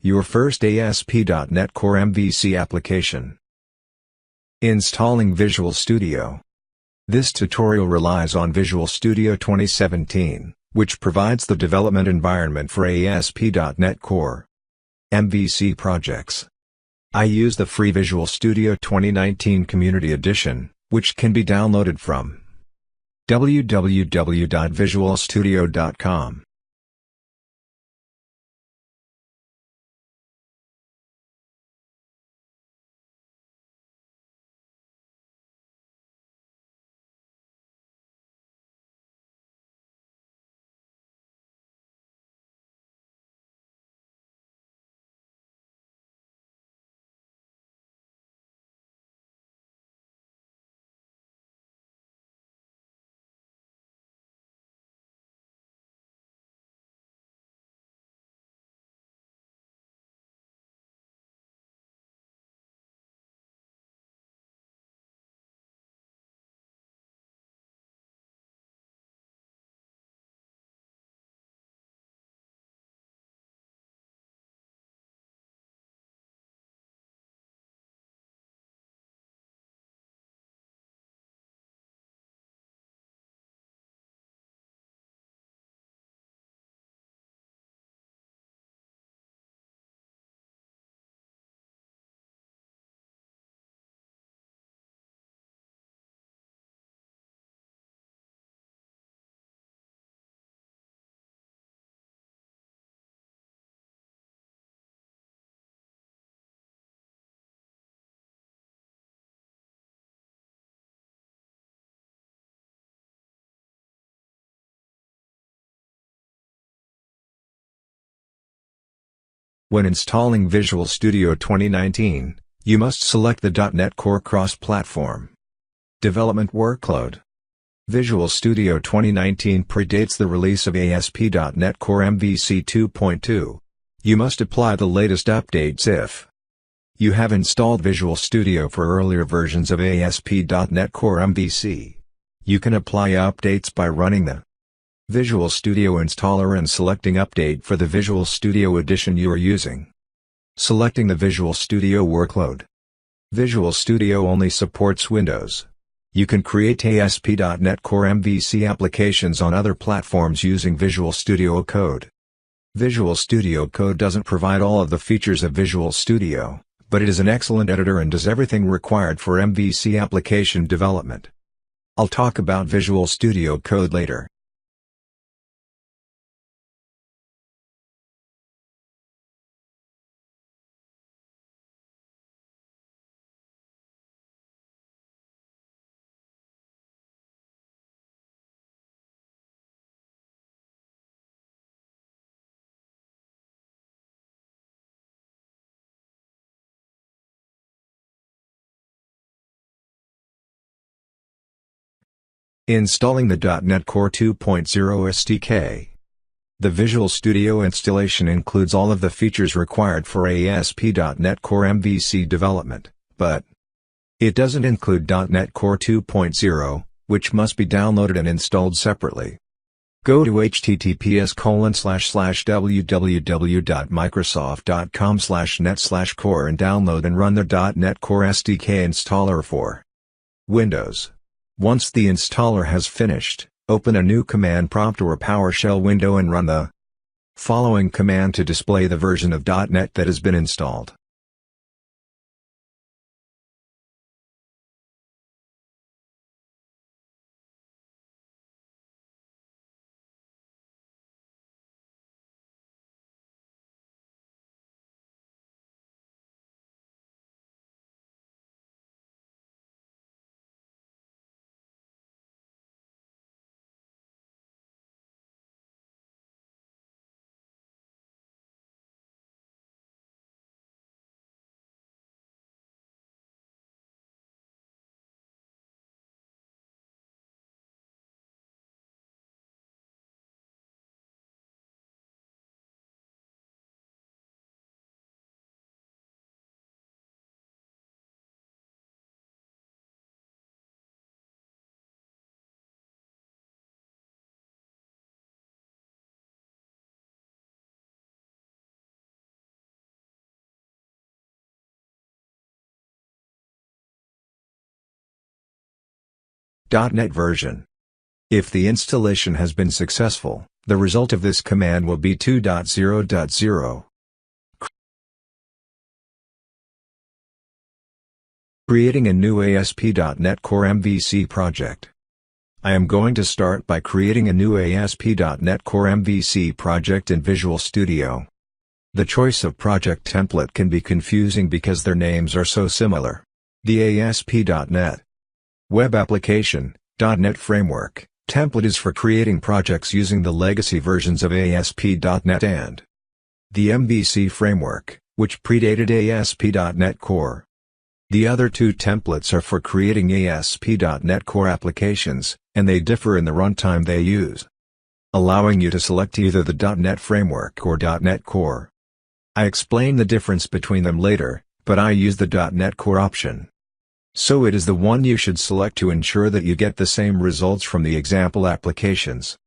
Your first ASP.NET Core MVC application. Installing Visual Studio. This tutorial relies on Visual Studio 2017, which provides the development environment for ASP.NET Core MVC projects. I use the free Visual Studio 2019 Community Edition, which can be downloaded from www.visualstudio.com. When installing Visual Studio 2019, you must select the .NET Core cross-platform development workload. Visual Studio 2019 predates the release of ASP.NET Core MVC 2.2. You must apply the latest updates if you have installed Visual Studio for earlier versions of ASP.NET Core MVC. You can apply updates by running the Visual Studio installer and selecting Update for the Visual Studio edition you are using. Selecting the Visual Studio workload. Visual Studio only supports Windows. You can create ASP.NET Core MVC applications on other platforms using Visual Studio Code. Visual Studio Code doesn't provide all of the features of Visual Studio, but it is an excellent editor and does everything required for MVC application development. I'll talk about Visual Studio Code later. Installing the .NET Core 2.0 SDK. The Visual Studio installation includes all of the features required for ASP.NET Core MVC development, but it doesn't include .NET Core 2.0, which must be downloaded and installed separately. Go to https://www.microsoft.com/net/core and download and run the .NET Core SDK installer for Windows. Once the installer has finished, open a new command prompt or PowerShell window and run the following command to display the version of .NET that has been installed. .NET version. If the installation has been successful, the result of this command will be 2.0.0. Creating a new ASP.NET Core MVC project. I am going to start by creating a new ASP.NET Core MVC project in Visual Studio. The choice of project template can be confusing because their names are so similar. The ASP.NET Web Application .NET Framework template is for creating projects using the legacy versions of ASP.NET and the MVC framework, which predated ASP.NET Core. The other two templates are for creating ASP.NET Core applications, and they differ in the runtime they use, allowing you to select either the .NET Framework or .NET Core. I explain the difference between them later, but I use the .NET Core option. So it is the one you should select to ensure that you get the same results from the example applications.